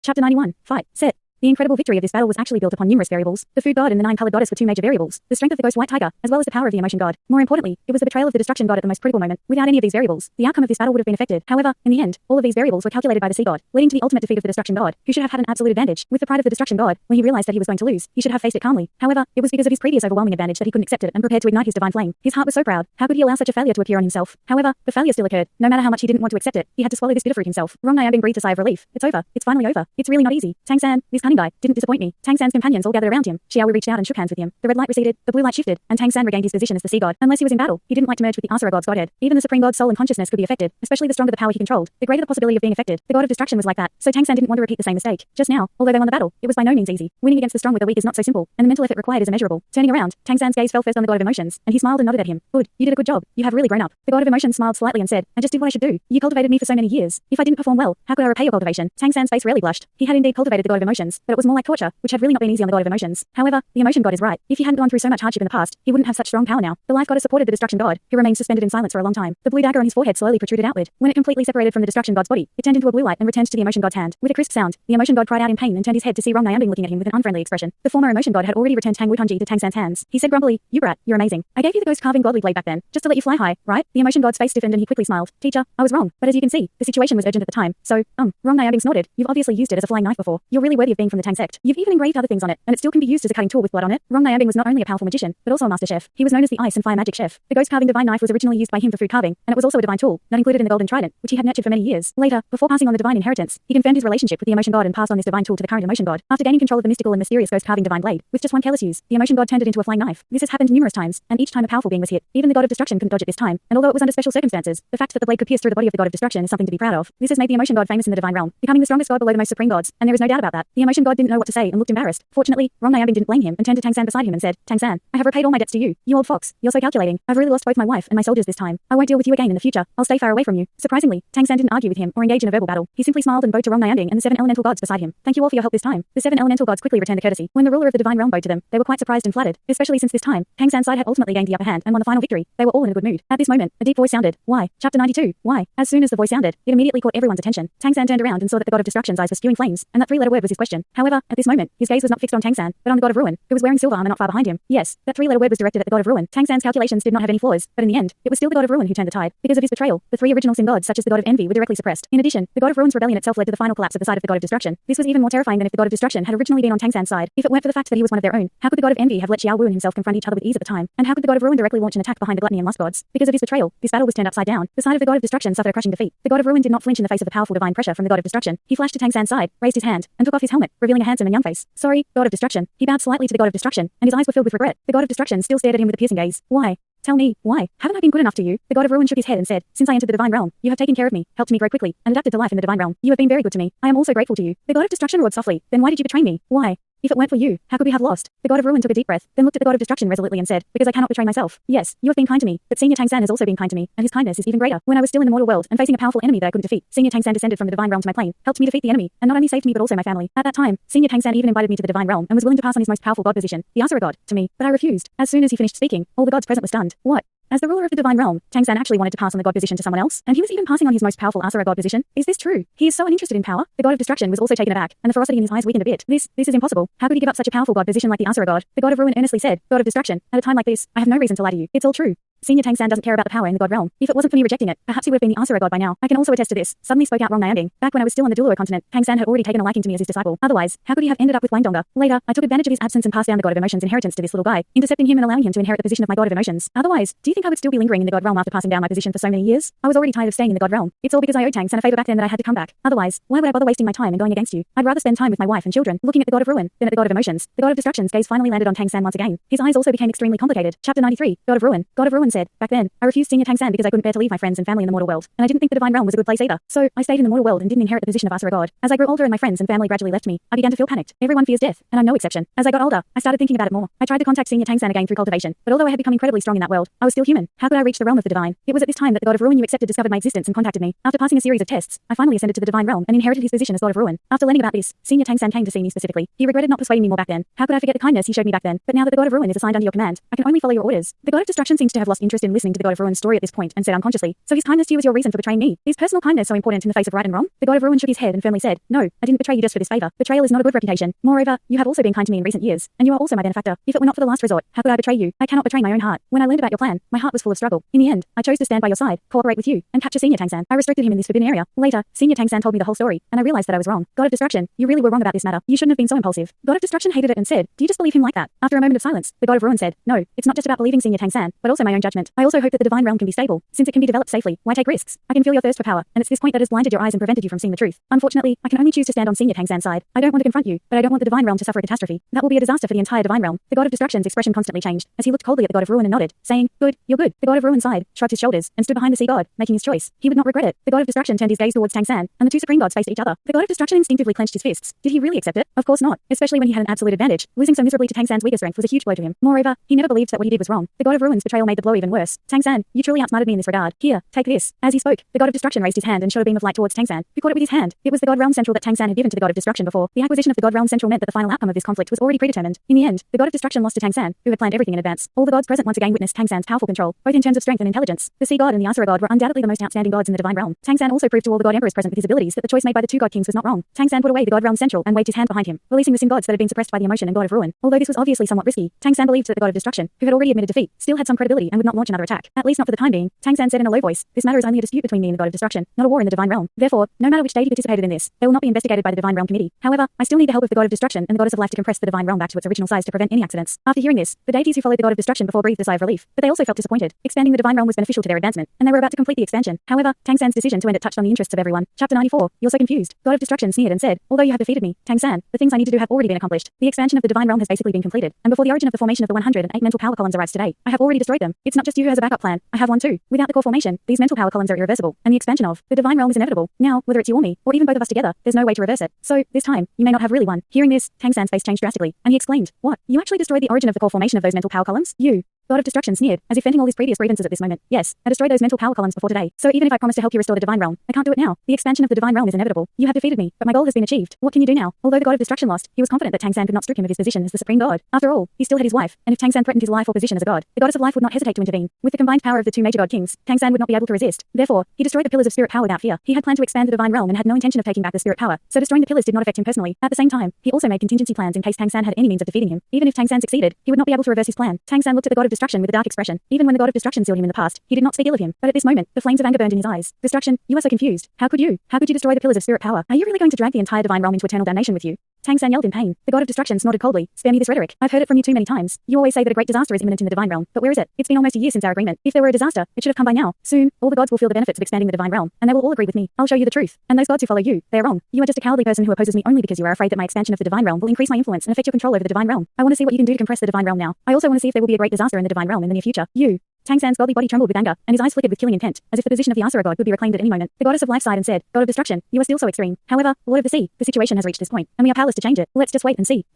Chapter 91. Fight. Set. The incredible victory of this battle was actually built upon numerous variables. The food god and the nine-colored goddess were two major variables. The strength of the ghost white tiger, as well as the power of the emotion god. More importantly, it was the betrayal of the destruction god at the most critical moment. Without any of these variables, the outcome of this battle would have been affected. However, in the end, all of these variables were calculated by the sea god, leading to the ultimate defeat of the destruction god, who should have had an absolute advantage. With the pride of the destruction god, when he realized that he was going to lose, he should have faced it calmly. However, it was because of his previous overwhelming advantage that he couldn't accept it and prepared to ignite his divine flame. His heart was so proud. How could he allow such a failure to appear on himself? However, the failure still occurred. No matter how much he didn't want to accept it, he had to swallow this bitter fruit himself. Rong Niambing breathed a sigh of relief. It's over. It's finally over. It's really not easy. Tang San, this cunning guy, didn't disappoint me. Tang San's companions all gathered around him. Xiao Wu reached out and shook hands with him. The red light receded, the blue light shifted, and Tang San regained his position as the sea god. Unless he was in battle, he didn't like to merge with the Asura god's godhead. Even the supreme god's soul and consciousness could be affected, especially the stronger the power he controlled, the greater the possibility of being affected. The god of destruction was like that, so Tang San didn't want to repeat the same mistake. Just now, although they won the battle, it was by no means easy. Winning against the strong with the weak is not so simple, and the mental effort required is immeasurable. Turning around, Tang San's gaze fell first on the god of emotions, and he smiled and nodded at him. Good, you did a good job. You have really grown up. The god of emotions smiled slightly and said, I just did what I should do. You cultivated me for so many years. If I didn't perform well, how could I repay your cultivation? Tang San's face really blushed. He had indeed cultivated the god of emotions, but it was more like torture, which had really not been easy on the god of emotions. However, the emotion god is right. If he hadn't gone through so much hardship in the past, he wouldn't have such strong power now. The life goddess supported the destruction god, who remained suspended in silence for a long time. The blue dagger on his forehead slowly protruded outward. When it completely separated from the destruction god's body, it turned into a blue light and returned to the emotion god's hand. With a crisp sound, the emotion god cried out in pain and turned his head to see Rong Niambing looking at him with an unfriendly expression. The former emotion god had already returned Tang Wutonji to Tang San's hands. He said grumpily, You brat, you're amazing. I gave you the ghost carving godly blade back then, just to let you fly high, right? The emotion god's face stiffened and he quickly smiled. Teacher, I was wrong, but as you can see, the situation was urgent at the time, so, Rong Niambing snorted. You've obviously used it as a flying knife before. You're really worthy of being from the Tang Sect. You've even engraved other things on it, and it still can be used as a cutting tool with blood on it. Rong Niambing was not only a powerful magician, but also a master chef. He was known as the ice and fire magic chef. The ghost carving divine knife was originally used by him for food carving, and it was also a divine tool, not included in the golden trident, which he had nurtured for many years. Later, before passing on the divine inheritance, he confirmed his relationship with the emotion god and passed on this divine tool to the current emotion god. After gaining control of the mystical and mysterious ghost carving divine blade, with just one careless use, the emotion god turned it into a flying knife. This has happened numerous times, and each time a powerful being was hit. Even the god of destruction couldn't dodge it this time, and although it was under special circumstances, the fact that the blade could pierce through the body of the god of destruction is something to be proud of. This has made the emotion god famous in the divine realm, becoming the strongest god below the most supreme gods, and there is no doubt about that. The emotion god didn't know what to say and looked embarrassed. Fortunately, Rong Niambing didn't blame him and turned to Tang San beside him and said, Tang San, I have repaid all my debts to you. You old fox, you're so calculating. I've really lost both my wife and my soldiers this time. I won't deal with you again in the future. I'll stay far away from you. Surprisingly, Tang San didn't argue with him or engage in a verbal battle. He simply smiled and bowed to Rong Niambing and the 7 elemental gods beside him. Thank you all for your help this time. The 7 elemental gods quickly returned the courtesy. When the ruler of the divine realm bowed to them, they were quite surprised and flattered, especially since this time, Tang San's side had ultimately gained the upper hand and won the final victory. They were all in a good mood. At this moment, a deep voice sounded. Why? Chapter 92. Why? As soon as the voice sounded, it immediately caught everyone's attention. Tang San turned around and saw that the god of destruction's eyes were spewing flames, and that 3-letter word was his question. However, at this moment, his gaze was not fixed on Tang San, but on the god of ruin, who was wearing silver armor not far behind him. Yes, that 3-letter word was directed at the god of ruin. Tang San's calculations did not have any flaws, but in the end, it was still the god of ruin who turned the tide. Because of his betrayal, the 3 original sin gods such as the god of envy were directly suppressed. In addition, the god of ruin's rebellion itself led to the final collapse of the side of the god of destruction. This was even more terrifying than if the god of destruction had originally been on Tang San's side. If it weren't for the fact that he was one of their own, how could the god of envy have let Xiao Wu and himself confront each other with ease at the time? And how could the god of ruin directly launch an attack behind the gluttony and lust gods? Because of his betrayal, this battle was turned upside down. The side of the god of destruction suffered a crushing defeat. The god of ruin did not flinch in the face of the powerful divine pressure from the god of destruction. He flashed to Tang San's side, raised his hand, and took off his helmet, revealing a handsome and young face. Sorry, god of destruction. He bowed slightly to the god of destruction, and his eyes were filled with regret. The god of destruction still stared at him with a piercing gaze. Why? Tell me, why? Haven't I been good enough to you? The god of ruin shook his head and said, Since I entered the divine realm, you have taken care of me, helped me grow quickly, and adapted to life in the divine realm. You have been very good to me. I am also grateful to you. The god of destruction roared softly. Then why did you betray me? Why? If it weren't for you, how could we have lost? The god of ruin took a deep breath, then looked at the god of destruction resolutely and said, Because I cannot betray myself. Yes, you have been kind to me, but Senior Tang San has also been kind to me, and his kindness is even greater. When I was still in the mortal world and facing a powerful enemy that I couldn't defeat, Senior Tang San descended from the divine realm to my plane, helped me defeat the enemy, and not only saved me but also my family. At that time, Senior Tang San even invited me to the divine realm and was willing to pass on his most powerful god position, the Asura god, to me, but I refused. As soon as he finished speaking, all the gods present were stunned. What? As the ruler of the divine realm, Tang San actually wanted to pass on the god position to someone else, and he was even passing on his most powerful Asura god position. Is this true? He is so uninterested in power. The god of destruction was also taken aback, and the ferocity in his eyes weakened a bit. This is impossible. How could he give up such a powerful god position like the Asura god? The god of ruin earnestly said, God of destruction, at a time like this, I have no reason to lie to you. It's all true. Senior Tang San doesn't care about the power in the god realm. If it wasn't for me rejecting it, perhaps he would have been the Asura god by now. I can also attest to this. Suddenly spoke out Rong Niambing. Back when I was still on the Douluo continent, Tang San had already taken a liking to me as his disciple. Otherwise, how could he have ended up with Wangdonga? Later, I took advantage of his absence and passed down the god of emotions inheritance to this little guy, intercepting him and allowing him to inherit the position of my god of emotions. Otherwise, do you think I would still be lingering in the god realm after passing down my position for so many years? I was already tired of staying in the god realm. It's all because I owed Tang San a favor back then that I had to come back. Otherwise, why would I bother wasting my time and going against you? I'd rather spend time with my wife and children, looking at the god of ruin, than at the god of emotions. The god of destruction's gaze finally landed on Tang San once again. His eyes also became extremely complicated. Chapter 93. God of ruin. God of ruin said, back then, I refused Senior Tang San because I couldn't bear to leave my friends and family in the mortal world, and I didn't think the divine realm was a good place either. So, I stayed in the mortal world and didn't inherit the position of Asura god. As I grew older and my friends and family gradually left me, I began to feel panicked. Everyone fears death, and I'm no exception. As I got older, I started thinking about it more. I tried to contact Senior Tang San again through cultivation, but although I had become incredibly strong in that world, I was still human. How could I reach the realm of the divine? It was at this time that the god of ruin you accepted discovered my existence and contacted me. After passing a series of tests, I finally ascended to the divine realm and inherited his position as god of ruin. After learning about this, Senior Tang San came to see me specifically. He regretted not persuading me more back then. How could I forget the kindness he showed me back then? But now that the god of ruin is assigned under your command, I can only follow your orders. The god of destruction seems to have lost lost interest in listening to the God of Ruin's story at this point and said unconsciously, "So his kindness to you was your reason for betraying me? Is personal kindness so important in the face of right and wrong?" The God of Ruin shook his head and firmly said, "No, I didn't betray you just for this favor. Betrayal is not a good reputation. Moreover, you have also been kind to me in recent years, and you are also my benefactor. If it were not for the last resort, how could I betray you? I cannot betray my own heart. When I learned about your plan, my heart was full of struggle. In the end, I chose to stand by your side, cooperate with you, and capture Senior Tang San. I restricted him in this forbidden area. Later, Senior Tang San told me the whole story, and I realized that I was wrong. God of Destruction, you really were wrong about this matter. You shouldn't have been so impulsive." God of Destruction hated it and said, "Do you just believe him like that?" After a moment of silence, the God of Ruin said, "No, it's not just about believing Senior Tang San, but also my own judgment. I also hope that the divine realm can be stable. Since it can be developed safely, why take risks? I can feel your thirst for power, and it's this point that has blinded your eyes and prevented you from seeing the truth. Unfortunately, I can only choose to stand on Senior Tang San's side. I don't want to confront you, but I don't want the divine realm to suffer a catastrophe. That will be a disaster for the entire divine realm." The God of Destruction's expression constantly changed, as he looked coldly at the God of Ruin and nodded, saying, "Good, you're good." The God of Ruin sighed, shrugged his shoulders, and stood behind the sea god, making his choice. He would not regret it. The God of Destruction turned his gaze towards Tang San, and the two supreme gods faced each other. The God of Destruction instinctively clenched his fists. Did he really accept it? Of course not, especially when he had an absolute advantage. Losing so miserably to Tang San's weaker strength was a huge blow to him. Moreover, he never believed that what he did was wrong. The God of Ruin's betrayal made the blow even worse. "Tang San, you truly outsmarted me in this regard. Here, take this." As he spoke, the God of Destruction raised his hand and shot a beam of light towards Tang San, who caught it with his hand. It was the God Realm Central that Tang San had given to the God of Destruction before. The acquisition of the God Realm Central meant that the final outcome of this conflict was already predetermined. In the end, the God of Destruction lost to Tang San, who had planned everything in advance. All the gods present once again witnessed Tang San's powerful control, both in terms of strength and intelligence. The Sea God and the Shura God were undoubtedly the most outstanding gods in the divine realm. Tang San also proved to all the God Emperors present with his abilities that the choice made by the two God Kings was not wrong. Tang San put away the God Realm Central and waved his hand behind him, releasing the Sin Gods that had been suppressed by the emotion and God of Ruin. Although this was obviously somewhat risky, Tang San believed that the God of Destruction, who had already admitted defeat, still had some credibility and would not launch another attack. At least not for the time being. Tang San said in a low voice, "This matter is only a dispute between me and the God of Destruction, not a war in the divine realm. Therefore, no matter which deity participated in this, they will not be investigated by the divine realm committee. However, I still need the help of the God of Destruction and the Goddess of Life to compress the divine realm back to its original size to prevent any accidents." After hearing this, the deities who followed the God of Destruction before breathed a sigh of relief, but they also felt disappointed. Expanding the divine realm was beneficial to their advancement, and they were about to complete the expansion. However, Tang San's decision to end it touched on the interests of everyone. Chapter 94. You're so confused. God of Destruction sneered and said, "Although you have defeated me, Tang San, the things I need to do have already been accomplished. The expansion of the divine realm has basically been completed, and before the origin of the formation of the 108 mental power columns arrives today, I have already destroyed them. It's not just you who has a backup plan. I have one too. Without the core formation, these mental power columns are irreversible, and the expansion of the divine realm is inevitable. Now, whether it's you or me, or even both of us together, there's no way to reverse it. So, this time, you may not have really won." Hearing this, Tang San's face changed drastically, and he exclaimed, "What? You actually destroyed the origin of the core formation of those mental power columns? You?" God of Destruction sneered, as if venting all his previous grievances at this moment. "Yes, I destroyed those mental power columns before today. So even if I promise to help you restore the divine realm, I can't do it now. The expansion of the divine realm is inevitable. You have defeated me, but my goal has been achieved. What can you do now?" Although the God of Destruction lost, he was confident that Tang San could not strip him of his position as the supreme god. After all, he still had his wife, and if Tang San threatened his life or position as a god, the Goddess of Life would not hesitate to intervene. With the combined power of the two major god kings, Tang San would not be able to resist. Therefore, he destroyed the pillars of spirit power without fear. He had planned to expand the divine realm and had no intention of taking back the spirit power, so destroying the pillars did not affect him personally. At the same time, he also made contingency plans in case Tang San had any means of defeating him. Even if Tang San succeeded, he would not be able to reverse his plan. Tang San looked at the God of Destruction with a dark expression. Even when the God of Destruction sealed him in the past, he did not speak ill of him. But at this moment, the flames of anger burned in his eyes. "Destruction, you are so confused. How could you? How could you destroy the pillars of spirit power? Are you really going to drag the entire divine realm into eternal damnation with you?" Tang San yelled in pain. The God of Destruction snorted coldly. "Spare me this rhetoric. I've heard it from you too many times. You always say that a great disaster is imminent in the divine realm, but where is it? It's been almost a year since our agreement. If there were a disaster, it should have come by now. Soon, all the gods will feel the benefits of expanding the divine realm, and they will all agree with me. I'll show you the truth. And those gods who follow you, they are wrong. You are just a cowardly person who opposes me only because you are afraid that my expansion of the divine realm will increase my influence and affect your control over the divine realm. I want to see what you can do to compress the divine realm now. I also want to see if there will be a great disaster in the divine realm in the near future. You." Tang San's godly body trembled with anger, and his eyes flickered with killing intent, as if the position of the Shura God could be reclaimed at any moment. The Goddess of Life sighed and said, "God of Destruction, you are still so extreme. However, Lord of the Sea, the situation has reached this point, and we are powerless to change it. Let's just wait and see."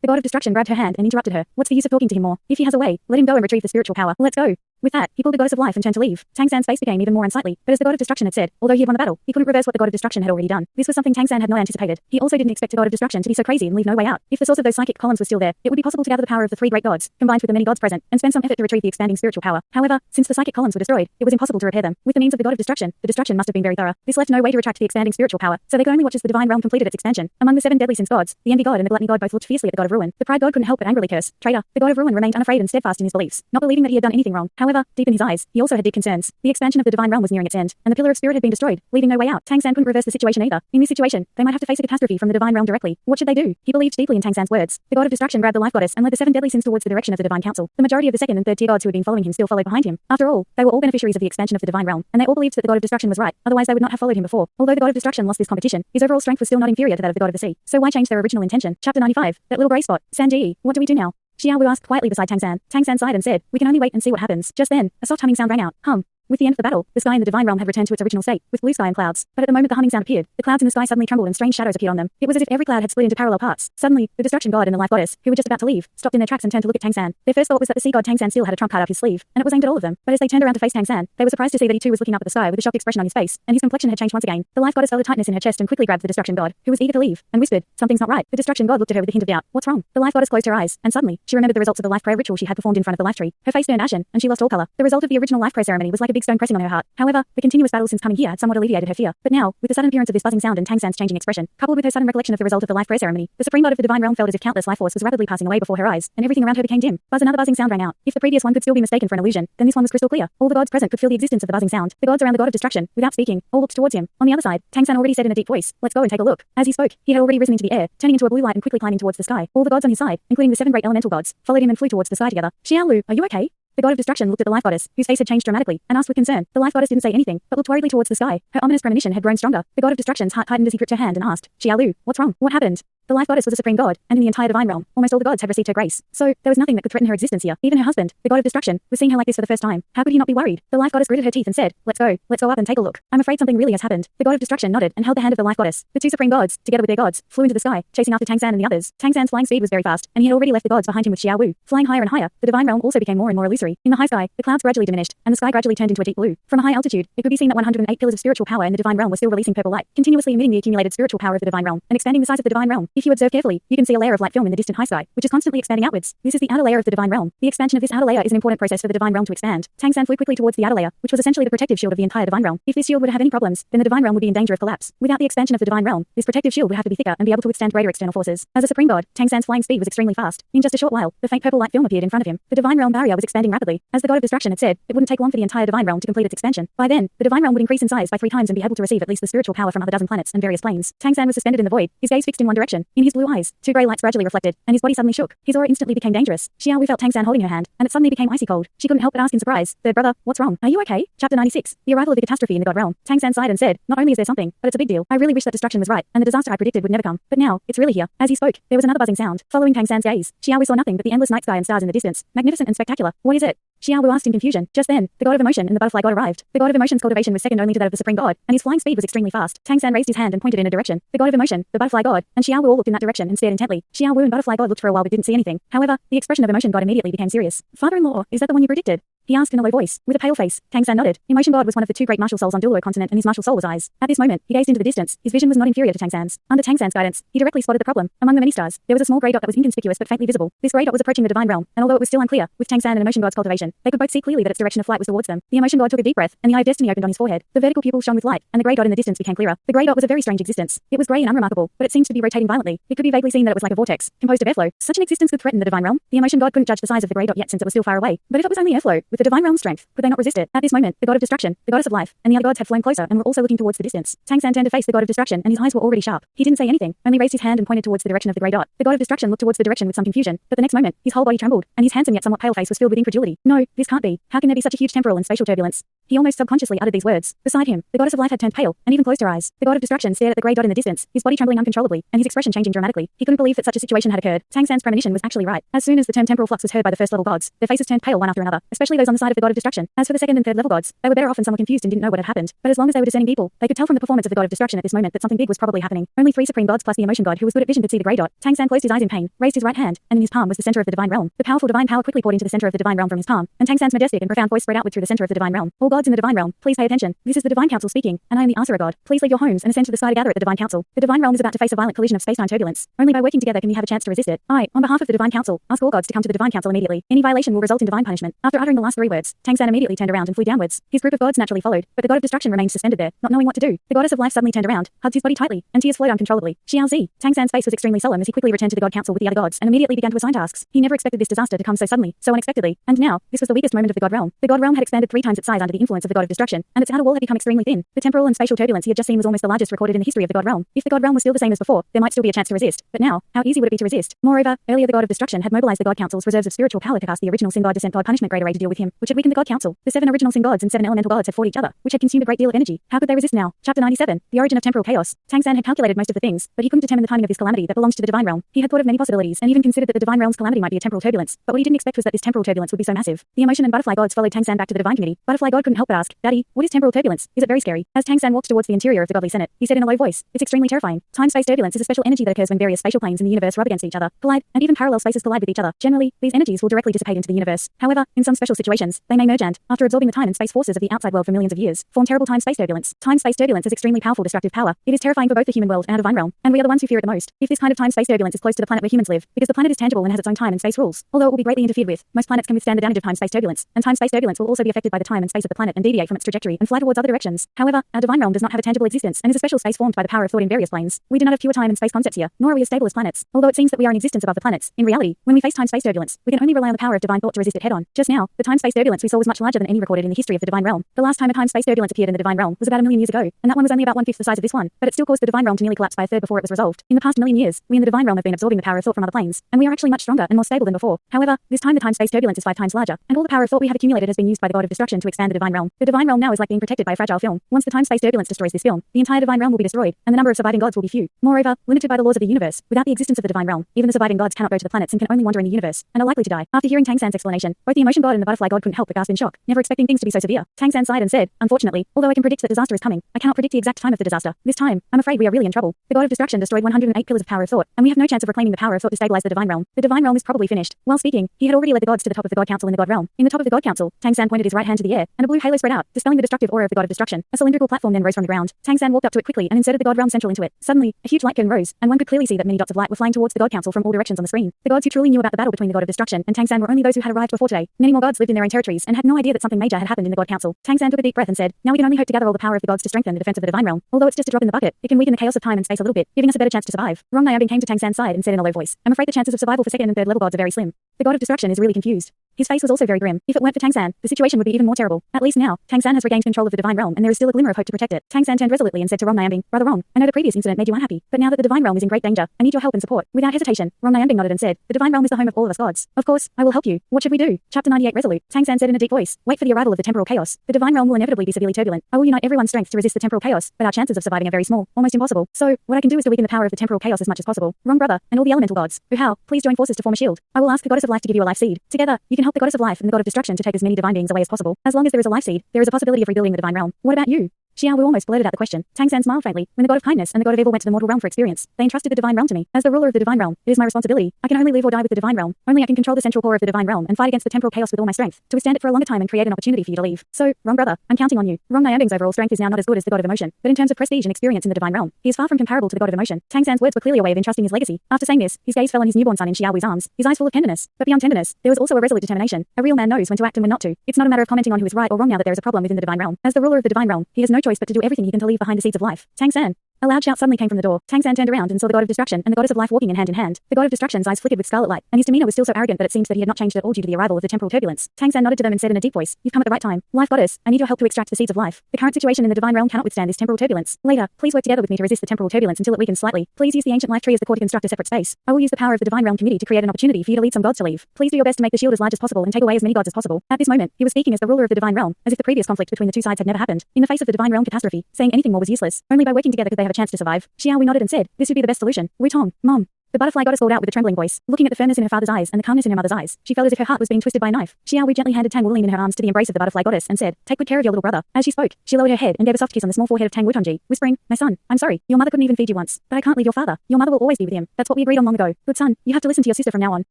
The God of Destruction grabbed her hand and interrupted her. "What's the use of talking to him more? If he has a way, let him go and retrieve the spiritual power. Let's go." With that, he pulled the Goddess of Life and turned to leave. Tang San's face became even more unsightly, but as the God of Destruction had said, although he had won the battle, he couldn't reverse what the God of Destruction had already done. This was something Tang San had not anticipated. He also didn't expect the God of Destruction to be so crazy and leave no way out. If the source of those psychic columns was still there, it would be possible to gather the power of the three great gods, combined with the many gods present, and spend some effort to retrieve the expanding spiritual power. However, since the psychic columns were destroyed, it was impossible to repair them. With the means of the God of Destruction, the destruction must have been very thorough. This left no way to retract the expanding spiritual power, so they could only watch as the divine realm completed its expansion. Among the seven deadly sins gods, the Envy God and the Gluttony God both looked fiercely at the God of Ruin. The Pride God couldn't help but angrily curse, "Traitor." The God of Ruin remained unafraid and steadfast in his beliefs, not believing that he had done anything wrong. However, deep in his eyes, he also had deep concerns. The expansion of the divine realm was nearing its end, and the pillar of spirit had been destroyed, leaving no way out. Tang San couldn't reverse the situation either. In this situation, they might have to face a catastrophe from the divine realm directly. What should they do? He believed deeply in Tang San's words. The God of Destruction grabbed the life goddess and led the seven deadly sins towards the direction of the divine council. The majority of the second and third tier gods who had been following him still followed behind him. After all, they were all beneficiaries of the expansion of the divine realm, and they all believed that the God of Destruction was right. Otherwise, they would not have followed him before. Although the God of Destruction lost this competition, his overall strength was still not inferior to that of the God of the Sea. So why change their original intention? Chapter 95. That little grey spot. Sanji, what do we do now? Xiao Wu asked quietly beside Tang San. Tang San sighed and said, "We can only wait and see what happens." Just then, a soft humming sound rang out. Hum. With the end of the battle, the sky in the divine realm had returned to its original state, with blue sky and clouds. But at the moment the humming sound appeared, the clouds in the sky suddenly trembled and strange shadows appeared on them. It was as if every cloud had split into parallel parts. Suddenly, the destruction god and the life goddess, who were just about to leave, stopped in their tracks and turned to look at Tang San. Their first thought was that the sea god Tang San still had a trump card up his sleeve, and it was aimed at all of them. But as they turned around to face Tang San, they were surprised to see that he too was looking up at the sky with a shocked expression on his face, and his complexion had changed once again. The life goddess felt a tightness in her chest and quickly grabbed the destruction god, who was eager to leave, and whispered, "Something's not right." The destruction god looked at her with a hint of doubt. "What's wrong?" The life goddess closed her eyes, and suddenly, she remembered the results of the life prayer ritual she had performed in front of the life tree. Her face turned ashen, and she lost all color. The result of the original life prayer ceremony was like a big stone pressing on her heart. However, the continuous battle since coming here had somewhat alleviated her fear. But now, with the sudden appearance of this buzzing sound and Tang San's changing expression, coupled with her sudden recollection of the result of the life prayer ceremony, the supreme god of the divine realm felt as if countless life force was rapidly passing away before her eyes, and everything around her became dim. Another buzzing sound rang out. If the previous one could still be mistaken for an illusion, then this one was crystal clear. All the gods present could feel the existence of the buzzing sound. The gods around the god of destruction, without speaking, all looked towards him. On the other side, Tang San already said in a deep voice, "Let's go and take a look." As he spoke, he had already risen into the air, turning into a blue light and quickly climbing towards the sky. All the gods on his side, including the 7 great elemental gods, followed him and flew towards the sky together. "Xiao Wu, are you okay?" The god of destruction looked at the life goddess, whose face had changed dramatically, and asked with concern. The life goddess didn't say anything, but looked worriedly towards the sky. Her ominous premonition had grown stronger. The god of destruction's heart tightened as he gripped her hand and asked, "Xiao Wu, what's wrong? What happened?" The life goddess was a supreme god, and in the entire divine realm, almost all the gods had received her grace. So, there was nothing that could threaten her existence here. Even her husband, the god of destruction, was seeing her like this for the first time. How could he not be worried? The life goddess gritted her teeth and said, Let's go up and take a look. I'm afraid something really has happened." The god of destruction nodded and held the hand of the life goddess. The 2 supreme gods, together with their gods, flew into the sky, chasing after Tang San and the others. Tang San's flying speed was very fast, and he had already left the gods behind him with Xiao Wu. Flying higher and higher, the divine realm also became more and more illusory. In the high sky, the clouds gradually diminished, and the sky gradually turned into a deep blue. From a high altitude, it could be seen that 108 pillars of spiritual power in the divine realm were still releasing purple light, continuously emitting the accumulated spiritual power of the divine realm, and expanding the size of the divine realm. If you observe carefully, you can see a layer of light film in the distant high sky, which is constantly expanding outwards. This is the outer layer of the divine realm. The expansion of this outer layer is an important process for the divine realm to expand. Tang San flew quickly towards the outer layer, which was essentially the protective shield of the entire divine realm. If this shield would have any problems, then the divine realm would be in danger of collapse. Without the expansion of the divine realm, this protective shield would have to be thicker and be able to withstand greater external forces. As a supreme god, Tang San's flying speed was extremely fast. In just a short while, the faint purple light film appeared in front of him. The divine realm barrier was expanding rapidly. As the god of destruction had said, it wouldn't take long for the entire divine realm to complete its expansion. By then, the divine realm would increase in size by 3 times and be able to receive at least the spiritual power from other dozen planets and various planes. Tang San was suspended in the void, his gaze fixed in one direction. In his blue eyes, 2 grey lights gradually reflected, and his body suddenly shook. His aura instantly became dangerous. Xiao Wu felt Tang San holding her hand, and it suddenly became icy cold. She couldn't help but ask in surprise, "Third brother, what's wrong? Are you okay?" Chapter 96. The arrival of the catastrophe in the god realm. Tang San sighed and said, "Not only is there something, but it's a big deal. I really wish that destruction was right, and the disaster I predicted would never come. But now, it's really here." As he spoke, there was another buzzing sound. Following Tang San's gaze, Xiao Wu saw nothing but the endless night sky and stars in the distance, magnificent and spectacular. "What is it?" Xiao Wu asked in confusion. Just then, the god of emotion and the butterfly god arrived. The god of emotion's cultivation was second only to that of the supreme god, and his flying speed was extremely fast. Tang San raised his hand and pointed in a direction. The god of emotion, the butterfly god, and Xiao Wu all looked in that direction and stared intently. Xiao Wu and butterfly god looked for a while but didn't see anything. However, the expression of emotion god immediately became serious. "Father-in-law, is that the one you predicted?" he asked in a low voice. With a pale face, Tang San nodded. Emotion god was one of the 2 great martial souls on Douluo Continent, and his martial soul was eyes. At this moment, he gazed into the distance. His vision was not inferior to Tang San's. Under Tang San's guidance, he directly spotted the problem. Among the many stars, there was a small grey dot that was inconspicuous but faintly visible. This grey dot was approaching the divine realm, and although it was still unclear, with Tang San and emotion god's cultivation, they could both see clearly that its direction of flight was towards them. The emotion god took a deep breath, and the eye of destiny opened on his forehead. The vertical pupil shone with light, and the grey dot in the distance became clearer. The grey dot was a very strange existence. It was grey and unremarkable, but it seemed to be rotating violently. It could be vaguely seen that it was like a vortex, composed of airflow. Such an existence could threaten the divine realm. The emotion god couldn't judge the size of the grey dot yet since it was still far away. But if it was only airflow, with the divine realm's strength, could they not resist it? At this moment, the god of destruction, the goddess of life, and the other gods had flown closer and were also looking towards the distance. Tang San turned to face the god of destruction, and his eyes were already sharp. He didn't say anything, only raised his hand and pointed towards the direction of the grey dot. The god of destruction looked towards the direction with some confusion, but the next moment, his whole body trembled, and his handsome yet somewhat pale face was filled with incredulity. "No, this can't be. How can there be such a huge temporal and spatial turbulence?" He almost subconsciously uttered these words. Beside him, the goddess of life had turned pale, and even closed her eyes. The god of destruction stared at the grey dot in the distance, his body trembling uncontrollably, and his expression changing dramatically. He couldn't believe that such a situation had occurred. Tang San's premonition was actually right. As soon as the term temporal flux was heard by the first level gods, their faces turned pale one after another, especially those on the side of the god of destruction. As for the second and third level gods, they were better off and somewhat confused and didn't know what had happened. But as long as they were discerning people, they could tell from the performance of the god of destruction at this moment that something big was probably happening. Only 3 supreme gods plus the emotion god who was good at vision could see the grey dot. Tang San closed his eyes in pain, raised his right hand, and in his palm was the center of the divine realm. The powerful divine power quickly poured into the center of the divine realm from his palm, and Tang San's majestic and profound voice spread outward through the center of the divine realm. "All gods in the divine realm, please pay attention. This is the divine council speaking, and I am the Shura God. Please leave your homes and ascend to the sky to gather at the divine council. The divine realm is about to face a violent collision of space-time turbulence. Only by working together can we have a chance to resist it. I, on behalf of the divine council, ask all gods to come to the divine council immediately. Any violation will result in divine punishment." After uttering the last 3 words, Tang San immediately turned around and flew downwards. His group of gods naturally followed, but the god of destruction remained suspended there, not knowing what to do. The goddess of life suddenly turned around, hugged his body tightly, and tears flowed uncontrollably. "Xiao Zi." Tang San's face was extremely solemn as he quickly returned to the god council with the other gods and immediately began to assign tasks. He never expected this disaster to come so suddenly, so unexpectedly, and now, this was the weakest moment of the god realm. The god realm had expanded 3 times its size under the influence of the god of destruction, and its outer wall had become extremely thin. The temporal and spatial turbulence he had just seen was almost the largest recorded in the history of the god realm. If the god realm was still the same as before, there might still be a chance to resist, but now, how easy would it be to resist? Moreover, earlier the god of destruction had mobilized the god council's reserves of spiritual power to cast the original sin god descent god punishment grade array to deal with him, which had weakened the god council. The 7 original sin gods and 7 elemental gods had fought each other, which had consumed a great deal of energy. How could they resist now? Chapter 97. The origin of temporal chaos. Tang San had calculated most of the things, but he couldn't determine the timing of this calamity that belongs to the divine realm. He had thought of many possibilities and even considered that the divine realm's calamity might be a temporal turbulence, but what he didn't expect was that this temporal turbulence would be so massive. The emotion and butterfly gods followed Tang San back to the divine committee. Butterfly god couldn't couldn't help but ask, Daddy, what is temporal turbulence? Is it very scary? As Tang San walked towards the interior of the godly senate, he said in a low voice, it's extremely terrifying. Time-space turbulence is a special energy that occurs when various spatial planes in the universe rub against each other, collide, and even parallel spaces collide with each other. Generally, these energies will directly dissipate into the universe. However, in some special situations, they may merge and, after absorbing the time and space forces of the outside world for millions of years, form terrible time-space turbulence. Time-space turbulence is extremely powerful destructive power. It is terrifying for both the human world and our divine realm, and we are the ones who fear it the most. If this kind of time-space turbulence is close to the planet where humans live, because the planet is tangible and has its own time and space rules, although it will be greatly interfered with, most planets can withstand the damage of time-space turbulence, and time-space turbulence will also be affected by the time and space of the planet and deviate from its trajectory and fly towards other directions. However, our divine realm does not have a tangible existence and is a special space formed by the power of thought in various planes. We do not have pure time and space concepts here, nor are we as stable as planets. Although it seems that we are in existence above the planets, in reality, when we face time-space turbulence, we can only rely on the power of divine thought to resist it head-on. Just now, the time-space turbulence we saw was much larger than any recorded in the history of the divine realm. The last time a time-space turbulence appeared in the divine realm was about 1 million years ago, and that one was only about 1/5 the size of this one, but it still caused the divine realm to nearly collapse by 1/3 before it was resolved. In the past 1 million years, we in the divine realm have been absorbing the power of thought from other planes, and we are actually much stronger and more stable than before. However, this time the time-space turbulence is 5 times larger, and all the power of thought we have accumulated has been used by the god of destruction to expand the divine realm. The divine realm now is like being protected by a fragile film. Once the time-space turbulence destroys this film, the entire divine realm will be destroyed, and the number of surviving gods will be few. Moreover, limited by the laws of the universe, without the existence of the divine realm, even the surviving gods cannot go to the planets and can only wander in the universe, and are likely to die. After hearing Tang San's explanation, both the emotion god and the butterfly god couldn't help but gasp in shock, never expecting things to be so severe. Tang San sighed and said, unfortunately, although I can predict that disaster is coming, I cannot predict the exact time of the disaster. This time, I'm afraid we are really in trouble. The god of destruction destroyed 108 pillars of power of thought, and we have no chance of reclaiming the power of thought to stabilize the divine realm. The divine realm is probably finished. While speaking, he had already led the gods to the top of the god council in the god realm. In the top of the god council, Tang San pointed his right hand to the air, and a blue halo spread out, dispelling the destructive aura of the god of destruction. A cylindrical platform then rose from the ground. Tang San walked up to it quickly and inserted the god realm central into it. Suddenly, a huge light cone rose, and one could clearly see that many dots of light were flying towards the god council from all directions on the screen. The gods who truly knew about the battle between the god of destruction and Tang San were only those who had arrived before today. Many more gods lived in their own territories and had no idea that something major had happened in the god council. Tang San took a deep breath and said, now we can only hope to gather all the power of the gods to strengthen the defense of the divine realm. Although it's just a drop in the bucket, it can weaken the chaos of time and space a little bit, giving us a better chance to survive. Rong Niambing came to Tang San's side and said in a low voice, I'm afraid the chances of survival for second and third level gods are very slim. The god of destruction is really confused. His face was also very grim. If it weren't for Tang San, the situation would be even more terrible. At least now, Tang San has regained control of the divine realm, and there is still a glimmer of hope to protect it. Tang San turned resolutely and said to Rong Niambing, Brother Rong, I know the previous incident made you unhappy, but now that the divine realm is in great danger, I need your help and support. Without hesitation, Rong Niambing nodded and said, the divine realm is the home of all of us gods. Of course, I will help you. What should we do? Chapter 98 Resolute. Tang San said in a deep voice, wait for the arrival of the temporal chaos. The divine realm will inevitably be severely turbulent. I will unite everyone's strength to resist the temporal chaos, but our chances of surviving are very small, almost impossible. So, what I can do is to weaken the power of the temporal chaos as much as possible. Wrong brother, and all the elemental gods. How? Please join forces to form a shield. I will ask the goddess of life to give you a life seed. Together, you can help the goddess of life and the god of destruction to take as many divine beings away as possible. As long as there is a life seed, there is a possibility of rebuilding the divine realm. What about you? Xiao Wu almost blurted out the question. Tang San smiled faintly. When the god of kindness and the god of evil went to the mortal realm for experience, they entrusted the divine realm to me. As the ruler of the divine realm, it is my responsibility. I can only live or die with the divine realm. Only I can control the central core of the divine realm and fight against the temporal chaos with all my strength, to withstand it for a longer time and create an opportunity for you to leave. So, Wrong brother, I'm counting on you. Wrong Niambing's overall strength is now not as good as the god of emotion, but in terms of prestige and experience in the divine realm, he is far from comparable to the god of emotion. Tang San's words were clearly a way of entrusting his legacy. After saying this, his gaze fell on his newborn son in Xiao Wu's arms, his eyes full of tenderness. But beyond tenderness, there was also a resolute determination. A real man knows when to act and when not to. It's not a matter of commenting on who is right or wrong now that there is a problem within the divine realm. As the ruler of the divine realm, he has no choice but to do everything he can to leave behind the seeds of life. Tang San. A loud shout suddenly came from the door. Tang San turned around and saw the god of destruction and the goddess of life walking in hand in hand. The god of destruction's eyes flickered with scarlet light, and his demeanor was still so arrogant that it seemed that he had not changed at all due to the arrival of the temporal turbulence. Tang San nodded to them and said in a deep voice, you've come at the right time. Life goddess, I need your help to extract the seeds of life. The current situation in the divine realm cannot withstand this temporal turbulence. Later, please work together with me to resist the temporal turbulence until it weakens slightly. Please use the ancient life tree as the core to construct a separate space. I will use the power of the divine realm committee to create an opportunity for you to lead some gods to leave. Please do your best to make the shield as large as possible and take away as many gods as possible. At this moment, he was speaking as the ruler of the divine realm, as if the previous conflict between the two sides had never happened. In the face of the divine realm catastrophe, saying anything more was useless. Only by working together could they have a chance to survive. Xiao Wu nodded and said, this would be the best solution. Wu Tong, Mom. The butterfly goddess called out with a trembling voice, looking at the firmness in her father's eyes and the calmness in her mother's eyes. She felt as if her heart was being twisted by a knife. Xiao Wu gently handed Tang Wu in her arms to the embrace of the butterfly goddess and said, take good care of your little brother. As she spoke, she lowered her head and gave a soft kiss on the small forehead of Tang Wutonji, whispering, my son, I'm sorry, your mother couldn't even feed you once, but I can't leave your father. Your mother will always be with him. That's what we agreed on long ago. Good son, you have to listen to your sister from now on.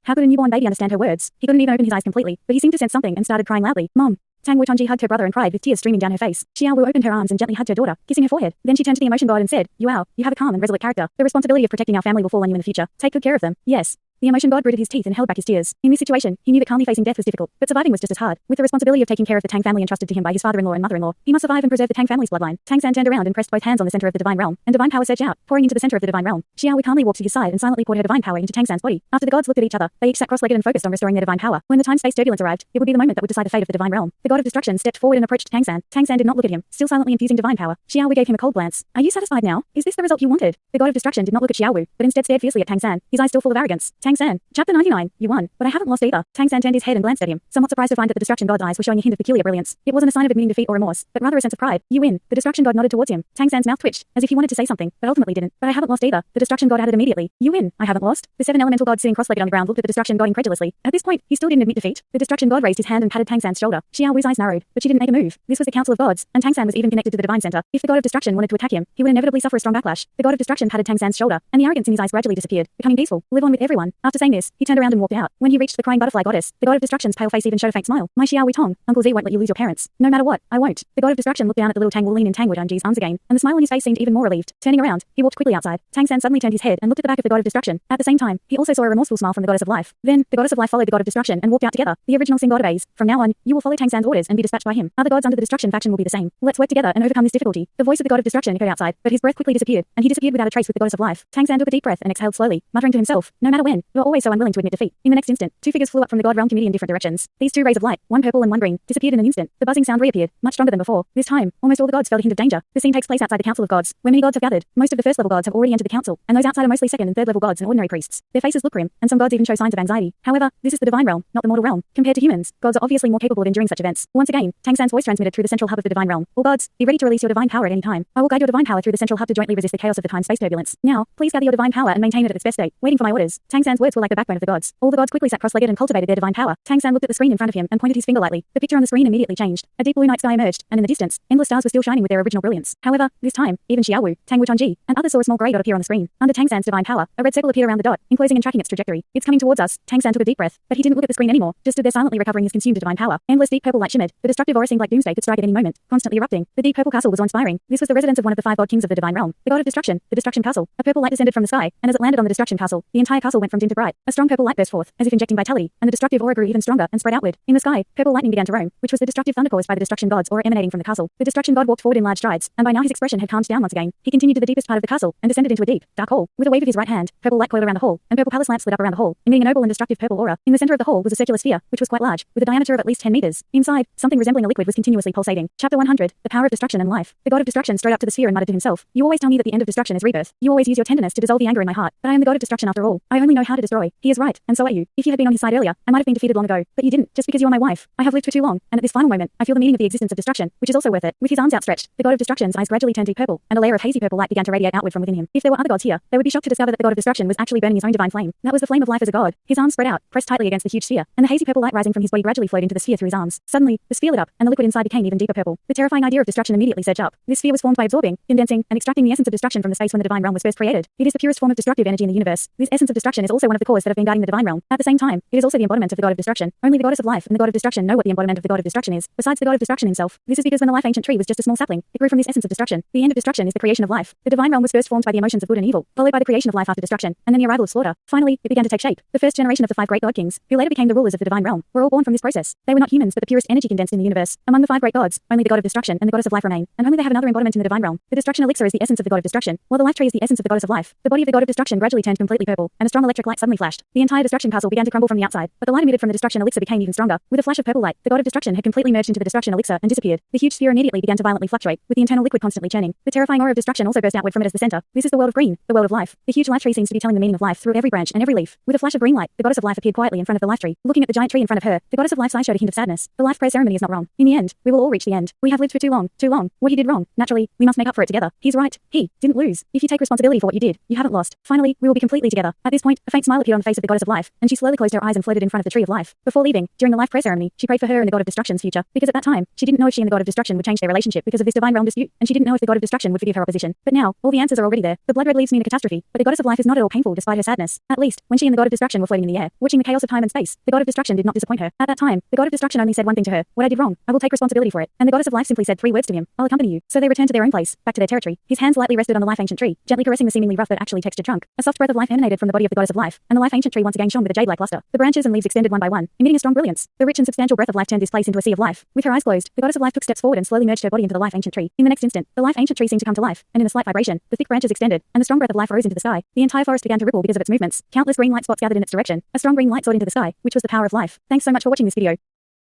How could a newborn baby understand her words? He couldn't even open his eyes completely, but he seemed to sense something and started crying loudly. Mom. Tang Wutonji hugged her brother and cried with tears streaming down her face. Xiao Wu opened her arms and gently hugged her daughter, kissing her forehead. Then she turned to the emotion god and said, Yuao, you have a calm and resolute character. The responsibility of protecting our family will fall on you in the future. Take good care of them. Yes. The emotion god gritted his teeth and held back his tears. In this situation, he knew that calmly facing death was difficult, but surviving was just as hard. With the responsibility of taking care of the Tang family entrusted to him by his father-in-law and mother-in-law, he must survive and preserve the Tang family's bloodline. Tang San turned around and pressed both hands on the center of the divine realm, and divine power surged out, pouring into the center of the divine realm. Xiao Wu calmly walked to his side and silently poured her divine power into Tang San's body. After the gods looked at each other, they each sat cross-legged and focused on restoring their divine power. When the time-space turbulence arrived, it would be the moment that would decide the fate of the divine realm. The god of destruction stepped forward and approached Tang San. Tang San did not look at him, still silently infusing divine power. Xiao Wu gave him a cold glance. Are you satisfied now? Is this the result you wanted? The god of destruction did not look at Xiao Wu, but instead stared fiercely at Tang San, his eyes still full of arrogance. Tang Tang San. Chapter 99. You won, but I haven't lost either. Tang San turned his head and glanced at him, somewhat surprised to find that the destruction god's eyes were showing a hint of peculiar brilliance. It wasn't a sign of admitting defeat or remorse, but rather a sense of pride. You win. The destruction god nodded towards him. Tang San's mouth twitched, as if he wanted to say something, but ultimately didn't. But I haven't lost either. The destruction god added immediately. You win. I haven't lost. The 7 elemental gods sitting cross-legged on the ground looked at the destruction god incredulously. At this point, he still didn't admit defeat. The destruction god raised his hand and patted Tang San's shoulder. Xiao Wu's eyes narrowed, but she didn't make a move. This was the council of gods, and Tang San was even connected to the divine center. If the god of destruction wanted to attack him, he would inevitably suffer a strong backlash. The god of destruction patted Tang San's shoulder, and the arrogance in his eyes gradually disappeared, becoming peaceful. Live on with everyone. After saying this, he turned around and walked out. When he reached the crying butterfly goddess, the god of destruction's pale face even showed a faint smile. My Xiao Wu Tong, Uncle Z won't let you lose your parents. No matter what, I won't. The god of destruction looked down at the little Tang Wu lean in Tang Wuji's arms again, and the smile on his face seemed even more relieved. Turning around, he walked quickly outside. Tang San suddenly turned his head and looked at the back of the god of destruction. At the same time, he also saw a remorseful smile from the goddess of life. Then, the goddess of life followed the god of destruction and walked out together. The original Sing god obeys. From now on, you will follow Tang San's orders and be dispatched by him. Other gods under the destruction faction will be the same. Let's work together and overcome this difficulty. The voice of the god of destruction echoed outside, but his breath quickly disappeared, and he disappeared without a trace with the goddess of life. Tang San took a deep breath and exhaled slowly, muttering to himself, no matter when, you are always so unwilling to admit defeat. In the next instant, 2 figures flew up from the god realm committee in different directions. These 2 rays of light, one purple and one green, disappeared in an instant. The buzzing sound reappeared, much stronger than before. This time, almost all the gods felt a hint of danger. The scene takes place outside the council of gods, where many gods have gathered. Most of the first level gods have already entered the council, and those outside are mostly second and third level gods and ordinary priests. Their faces look grim, and some gods even show signs of anxiety. However, this is the divine realm, not the mortal realm. Compared to humans, gods are obviously more capable of enduring such events. Once again, Tang San's voice transmitted through the central hub of the divine realm. All gods, be ready to release your divine power at any time. I will guide your divine power through the central hub to jointly resist the chaos of the time-space turbulence. Now, please gather your divine power and maintain it at its best state, waiting for my orders. Tang San's words were like the backbone of the gods. All the gods quickly sat cross-legged and cultivated their divine power. Tang San looked at the screen in front of him and pointed his finger lightly. The picture on the screen immediately changed. A deep blue night sky emerged, and in the distance, endless stars were still shining with their original brilliance. However, this time, even Xiao Wu, Tang Wujiang, and others saw a small grey dot appear on the screen. Under Tang San's divine power, a red circle appeared around the dot, enclosing and tracking its trajectory. It's coming towards us. Tang San took a deep breath, but he didn't look at the screen anymore, just stood there silently recovering his consumed divine power. Endless deep purple light shimmered. The destructive aura seemed like doomsday could strike at any moment, constantly erupting. The deep purple castle was awe-inspiring. This was the residence of one of the 5 god kings of the divine realm, the god of destruction, the destruction castle. A purple light descended from the sky, and as it landed on the destruction castle, the entire castle went from dim to bright. A strong purple light burst forth, as if injecting vitality, and the destructive aura grew even stronger and spread outward. In the sky, purple lightning began to roam, which was the destructive thunder caused by the destruction gods aura emanating from the castle. The destruction god walked forward in large strides, and by now his expression had calmed down once again. He continued to the deepest part of the castle and descended into a deep, dark hall. With a wave of his right hand, purple light coiled around the hall, and purple palace lamps lit up around the hall, emitting a noble and destructive purple aura. In the center of the hall was a circular sphere, which was quite large, with a diameter of at least 10 meters. Inside, something resembling a liquid was continuously pulsating. Chapter 100, The Power of Destruction and Life. The god of destruction strode up to the sphere and muttered to himself, you always tell me that the end of destruction is rebirth. You always use your tenderness to dissolve the anger in my heart, but I am the god of destruction after all. I only know how to destroy. He is right, and so are you. If you had been on his side earlier, I might have been defeated long ago, but you didn't, just because you are my wife. I have lived for too long, and at this final moment, I feel the meaning of the existence of destruction, which is also worth it. With his arms outstretched, the god of destruction's eyes gradually turned deep purple, and a layer of hazy purple light began to radiate outward from within him. If there were other gods here, they would be shocked to discover that the god of destruction was actually burning his own divine flame. That was the flame of life as a god. His arms spread out, pressed tightly against the huge sphere, and the hazy purple light rising from his body gradually flowed into the sphere through his arms. Suddenly, the sphere lit up, and the liquid inside became even deeper purple. The terrifying idea of destruction immediately surged up. This sphere was formed by absorbing, condensing, and extracting the essence of destruction from the space when the divine realm was first created. It is the purest form of destructive energy in the universe. This essence of destruction is also one of the cores that have been guiding the divine realm. At the same time, it is also the embodiment of the god of destruction. Only the goddess of life and the god of destruction know what the embodiment of the god of destruction is, besides the god of destruction himself. This is because when the life ancient tree was just a small sapling, it grew from this essence of destruction. The end of destruction is the creation of life. The divine realm was first formed by the emotions of good and evil, followed by the creation of life after destruction, and then the arrival of slaughter. Finally, it began to take shape. The first generation of the 5 great god kings, who later became the rulers of the divine realm, were all born from this process. They were not humans, but the purest energy condensed in the universe. Among the 5 great gods, only the god of destruction and the goddess of life remain, and only they have another embodiment in the divine realm. The destruction elixir is the essence of the god of destruction, while the life tree is the essence of the goddess of life. The body of the god of destruction gradually turned completely purple, and a strong electric light suddenly flashed. The entire destruction castle began to crumble from the outside, but the light emitted from the destruction elixir became even stronger. With a flash of purple light, the god of destruction had completely merged into the destruction elixir and disappeared. The huge sphere immediately began to violently fluctuate, with the internal liquid constantly churning. The terrifying aura of destruction also burst outward from it as the center. This is the world of green, the world of life. The huge life tree seems to be telling the meaning of life through every branch and every leaf. With a flash of green light, the goddess of life appeared quietly in front of the life tree. Looking at the giant tree in front of her, the goddess of life's eyes showed a hint of sadness. The life prayer ceremony is not wrong. In the end, we will all reach the end. We have lived for too long, too long. What he did wrong, naturally, we must make up for it together. He's right. He didn't lose. If you take responsibility for what you did, you haven't lost. Finally, we will be completely together. At this point, a faint smile appeared on the face of the goddess of life, and she slowly closed her eyes and floated in front of the tree of life. Before leaving, during the life prayer ceremony, she prayed for her and the god of destruction's future, because at that time, she didn't know if she and the god of destruction would change their relationship because of this divine realm dispute, and she didn't know if the god of destruction would forgive her opposition. But now, all the answers are already there. The blood red leaves mean a catastrophe, but the goddess of life is not at all painful despite her sadness. At least, when she and the god of destruction were floating in the air, watching the chaos of time and space, the god of destruction did not disappoint her. At that time, the god of destruction only said one thing to her: what I did wrong, I will take responsibility for it. And the goddess of life simply said 3 words to him: I'll accompany you. So they returned to their own place, back to their territory. His hands lightly rested on the life ancient tree, gently caressing the seemingly rough but actually textured trunk. A soft breath of life emanated from the body of the goddess of life, and the life ancient tree once again shone with a jade-like luster. The branches and leaves extended one by one, emitting a strong brilliance. The rich and substantial breath of life turned this place into a sea of life. With her eyes closed, the goddess of life took steps forward and slowly merged her body into the life ancient tree. In the next instant, the life ancient tree seemed to come to life, and in a slight vibration, the thick branches extended, and the strong breath of life rose into the sky. The entire forest began to ripple because of its movements. Countless green light spots gathered in its direction. A strong green light soared into the sky, which was the power of life. Thanks so much for watching this video.